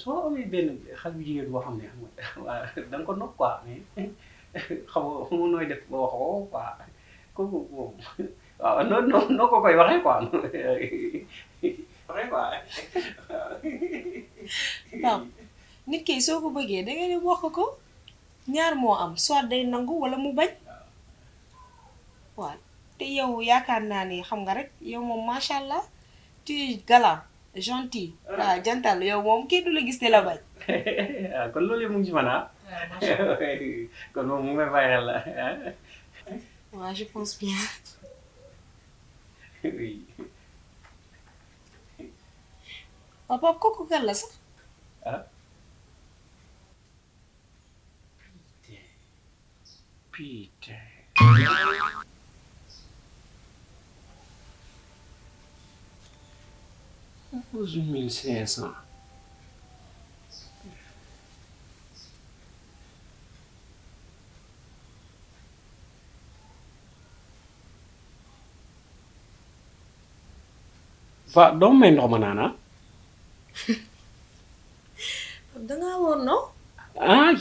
soo amee benn xale bu jigéen boo xam ne xam nga waaw da nga ko nopp quoi mais xamoo nooy def ba wax ko quoi kooku moom waaw noo ko koy waxee quoi waxee quoi. Pape nit ki soo ko bëggee da ngay wax ko ñaar moo am soit day nangu wala mu bañ waaw te yow yaakaar naa ni xam nga rek yow moom macha allah tu es galant gentil waaw jantal yow moom kii du la gis ne la bañ. kon loolu yëpp mu ngi ci man ah. kon moom mu ngi may bàyyi xel la ah. waaw je pense bien. oui. waaw Pape kooku kan la sax. ah. putain. 11500. Va doo may ndox ma naan ah. dangaa woon non. ay.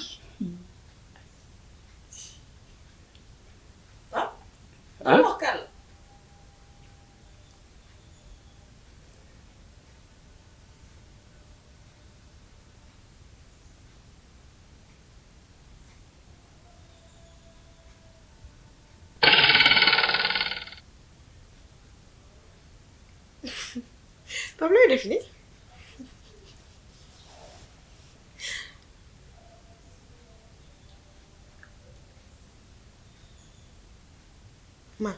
ah wax kan la. Pape looy def nii. man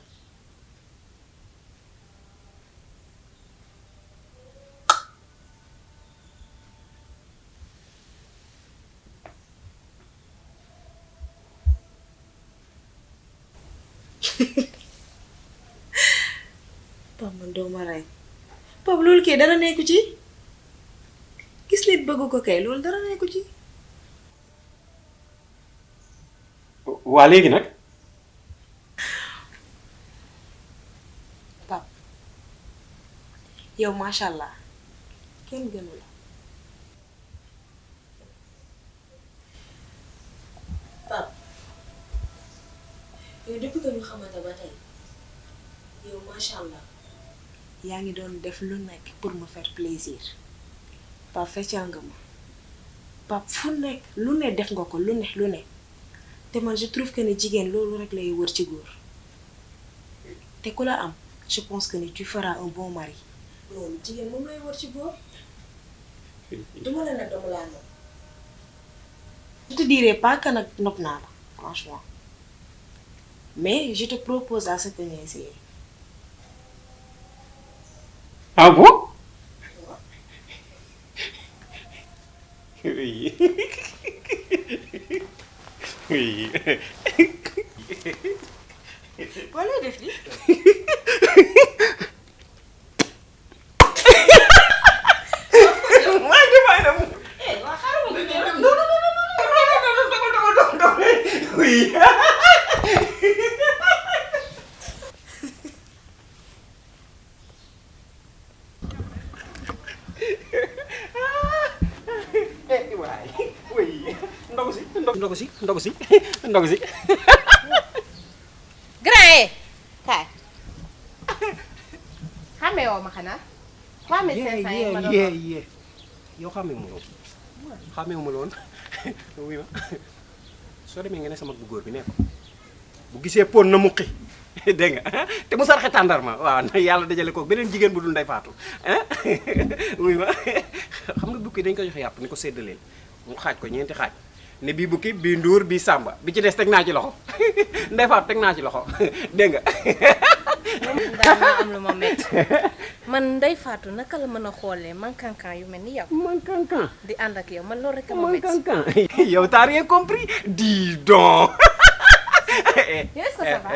Pape man doo ma rey Pape loolu kay dara nekku ci gis nit bëgg ko kay loolu dara nekku ci. waa léegi nag. Pape yow macha allah kenn gënu la. Pape yow depuis que ñu xamante ba tey yow macha allah yaa ngi doon def lu nekk pour me faire plaisir Pape feccal nga ma Pape fu nekk lu ne def nga ko lu ne te man je trouve que ne jigéen loolu rek lay wër ci góor te ku la am je pense que ne tu feras un bon mari. loolu jigéen moom lay wër ci góor duma la nag dama laa nopp. je te dirai pas que nag nopp naa la franchement mais je te propose à ce que ñu essayer. ah bon. oui. oui. boo lay def di. ndogu si. Grand kaay xamee woo ma xanaa. 3500 yi ma doon yee yow xamee mu loon wuy ma soo demee nga ne sama bu góor bi ne ko bu gisee pon na muqi dégg nga te mu sarxe tàndarma waaw na yàlla dajale ko beneen jigéen bu dul Ndey Faatu wuy ma xam nga bukki dañ ko joxe yàpp ni ko séddaleel mu xaaj ko ñeenti xaaj ne bii bukki bii nduur bii sàmba bi ci des teg naa ci loxo Ndey Faatu teg naa ci loxo dégg nga. daal maa am lu ma métti man Ndey Faatu naka la mën a xoolee man kankan yu mel ni yow. man kankan di ànd ak yow man loolu rek a ma métti. man kankan yow t'as rien compris dis donc. yow est-ce que ça va.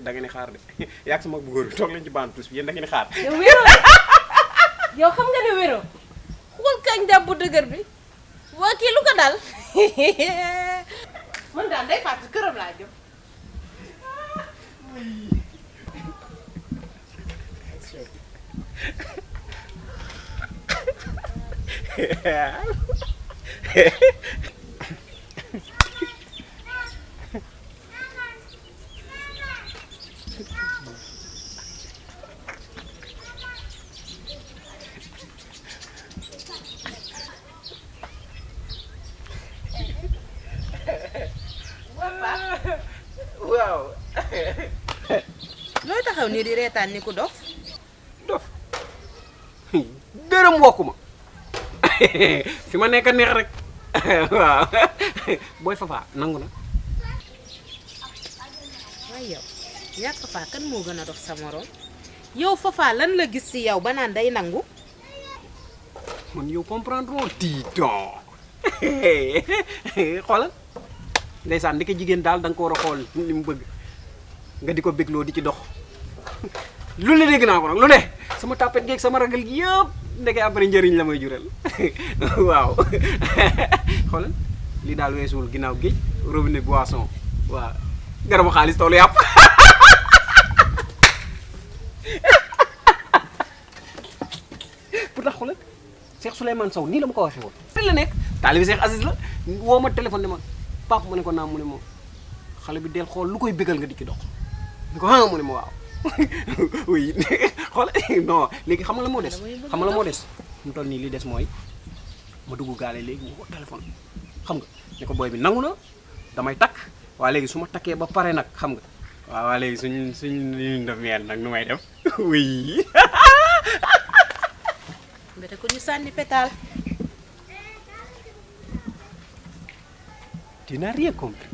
da ngeen di xaar de yaa ak sama bu góor bi toog leen ci bande tous bi yéen da ngeen di xaar. yow wéro yow xam nga ne wéro xool kañ jàpp bu dëgër bi waa kii lu ko dal man daal Ndey Faatu këram laa jëm. waaw. looy taxaw nii di reetaan ni ku dof. dof dërëm wokku ma fi ma nekk neex rek waaw booy Fafa nangu na. waaye yow yaa Fafa kan moo gën a dof sa morom yow Fafa lan la gis ci yow ba naan day nangu. man yow comprendre loo tiiton xoolal ndeysaan ndeke jigéen daal da nga ko war a xool li mu bëgg nga di ko bégloo di ci dox lu ne dégg naa ko nag lu ne sama tapet geeg sama ragal gi yëpp ndeke après njëriñ la may jural waaw xoolal lii daal weesuwul ginnaaw géej robinet boisson waaw garabu xaalis toolu yàpp pour tax xoolal Cheikh Souleymane Sow nii la ma ko waxee woon fi la nekk taalibi Cheikh Aziz la woo ma téléphone ne ma papa mu ne ko naam mu ne ma xale bi del xool lu koy bégal nga di ci dox ni ko mu ne ma waaw oui xool non léegi xam nga la moo des xam nga la moo des mu toll nii li des mooy ma dugg gaale léegi mu ko téléphone xam nga ne ko booy bi nangu na damay takk waa léegi su ma takkee ba pare nag xam nga waaw waa léegi suñ ñu def meel nag nu may def oui mbete ko ñu sànni pétale. Tu n'as rien compris.